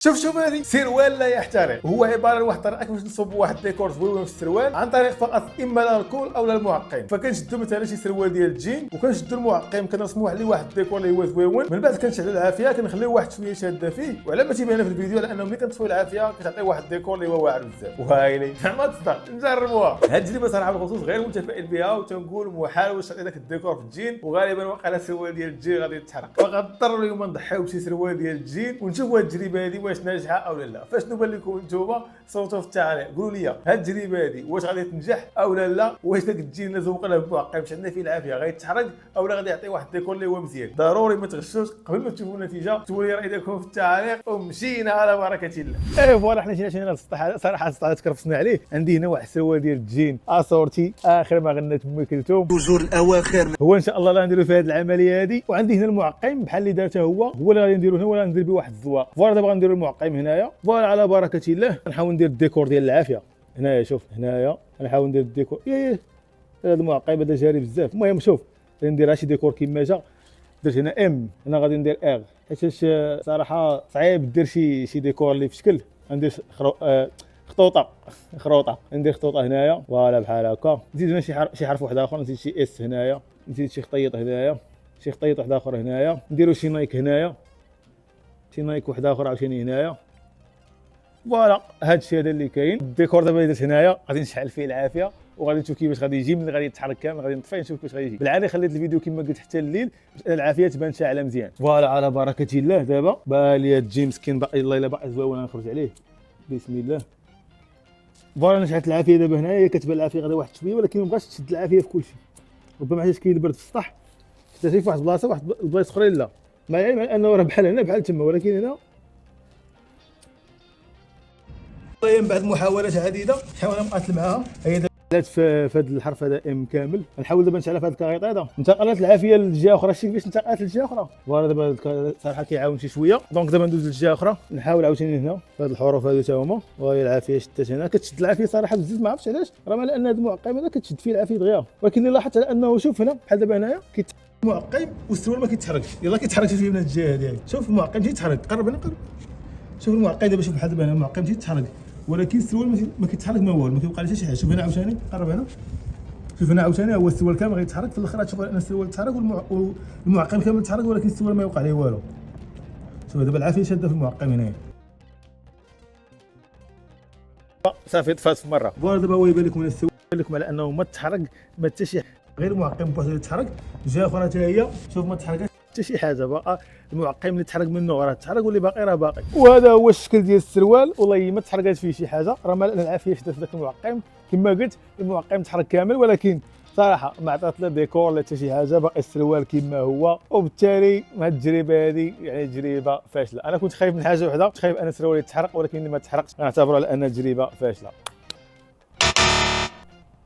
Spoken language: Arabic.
شوف هذه سروال لا يحترق، هو عباره عن واحد الطريقه كيفاش نصوب واحد الديكور زوين في السروال عن طريق فقط اما الكول او المعقم. فكنشدو مثلا شي سروال ديال الجين وكنشدو المعقم كنرسموا عليه واحد الديكور اللي هو زويون، من بعد كنشعلوا العافيه كنخليو واحد شويه شاده فيه، وعلى ما تيبان في الفيديو على انه ملي كنطفيو العافيه كتعطي واحد الديكور اللي هو واعر بزاف وهايلين. ما تصدق نجربوها هاد التجربه صراحه بالخصوص غير متفائل بها وتنقول محال واش تعطي داك الديكور في الجين، وغالبا واقع على سروال ديال الجين غادي يتحرق، فغنضطروا اليوم نضحيو بشي سروال ديال الجين ونشوفوا هاد التجربه هذه واش ناجحه او لا. فاشنو بان لكم نتوما؟ صوتوا في التعليق قولوا لي هاد التجربه هذه واش غادي تنجح او لا، واش داك الجين اللي زوقنا بمعقم شعلنا فيه العافيه غيتحرق او لا غادي يعطي واحد الديكور اللي هو مزيان. ضروري ما تغشوش قبل ما تشوفوا النتيجه، كتبوا لي رايكم في التعليق ومشينا على بركه الله. فوالا حنا جينا للسطح صراحه السطح تكرفصنا عليه. عندي هنا واحد السروال ديال الجين اصورتي اخر ما غنات ام كلثوم توجور الاواخر، هو ان شاء الله لا نديرو في هذه العمليه هذه. وعندي هنا المعقم بحال اللي دارته هو اللي غادي نديرو هنا، ولا ندير به واحد الزواق. فوالا دابا غنديرو المعقم هنايا فوالا على بركه الله. نحاول ندير الديكور ديال العافيه هنايا. شوف هنايا نحاول ندير الديكور هذا المعقم هذا جاري بزاف. المهم شوف نديرها شي ديكور كيما جا. درت هنا ام، هنا غادي ندير ار حيت صراحه صعيب دير شي ديكور اللي في شكل. ندير خروطه ندير خطوطه هنايا فوالا بحال هكا. نزيد هنا شي حرف واحد اخر، نزيد شي اس هنايا، نزيد شي خطيط هنايا، شي خطيط واحد اخر هنايا، نديرو شي نايك هنايا، شي نايك واحد اخر عاوتاني هنايا. فوالا هادشي هذا اللي كاين. الديكور دابا درت هنايا غادي نشعل فيه العافيه وغادي نشوف كيفاش غادي يجي. ملي غادي يتحرك كامل غادي نطفيه نشوف كيفاش غادي يجي. بالعاده خليت الفيديو كما قلت حتى الليل باش العافيه تبان شاعله مزيان. فوالا على بركه الله. دابا بالي تجي مسكين باقي الله الا باقي زويون نخرج عليه بسم الله. فوالا انا شعلت العافيه دابا هنايا كتبان العافيه غدا واحد شويه، ولكن ما بغاتش تشد العافيه في كلشي. ربما حيت كاين البرد في السطح شفتي في واحد البلاصه واحد البلايص اخرين لا، مع العلم انه راه بحال هنا بحال تما، ولكن هنا من بعد محاولات عديده حاولنا نقاتل معاها. هي دابا في هذا الحرف هذا ام كامل. نحاول دابا نشعلها في هذا الكاريط هذا. انتقلت العافيه للجهه اخرى. شتي كيفاش انتقلت للجهه اخرى؟ فوالا دابا صراحه كيعاون شي شويه. دونك دابا ندوز للجهه اخرى نحاول عاوتاني هنا في هذه الحروف هذو تا هما. وهي العافيه شدت هنا كتشد العافيه صراحه بزز، ما عرفتش علاش. راه مع ان هذا المعقم هذا كتشد فيه العافيه دغيا، ولكن اللي لاحظت على انه شوف هنا بحال دابا هنايا المعقم والسروال ما كيتحركش. يلاه كيتحرك شي من هذه الجهه هذه. شوف المعقم تيتحرك. قرب هنا قرب. شوف المعقم دابا شوف بحال دابا هنا المعقم تيتحرك، ولكن السروال ما كيتحرك ما والو، ما كيوقع ليه حتى شي حاجه. شوف هنا عاوتاني قرب هنا. شوف هنا عاوتاني هو السروال كامل غيتحرك في الاخر. تشوف ان السروال تحرك والمعقم كامل تحرك، ولكن السروال ما يوقع ليه والو. شوف دابا العافيه شاده في المعقم هنايا صافي طفات في مره. فوالا دابا هو يبان لكم السروال لكم على انه ما تحرك ما حتى شي، غير المعقم بوحدو اللي تحرك. الجهه اخرى حتى هي شوف ما تحركش حتى شي حاجه. باقا المعقم اللي تحرك منه راه تحرك واللي باقي راه باقي. وهذا هو الشكل ديال السروال. والله ما تحركات فيه شي حاجه، راه مال العافيه شدت في ذاك المعقم كما قلت. المعقم تحرك كامل ولكن صراحه ما عطات لا ديكور لا حتى شي حاجه، باقي السروال كما هو. وبالتالي هاد التجربه هذه يعني تجربه فاشله. انا كنت خايف من حاجه وحده، كنت خايف ان السروال يتحرق، ولكن ما تحرقش. نعتبر على ان تجربه فاشله.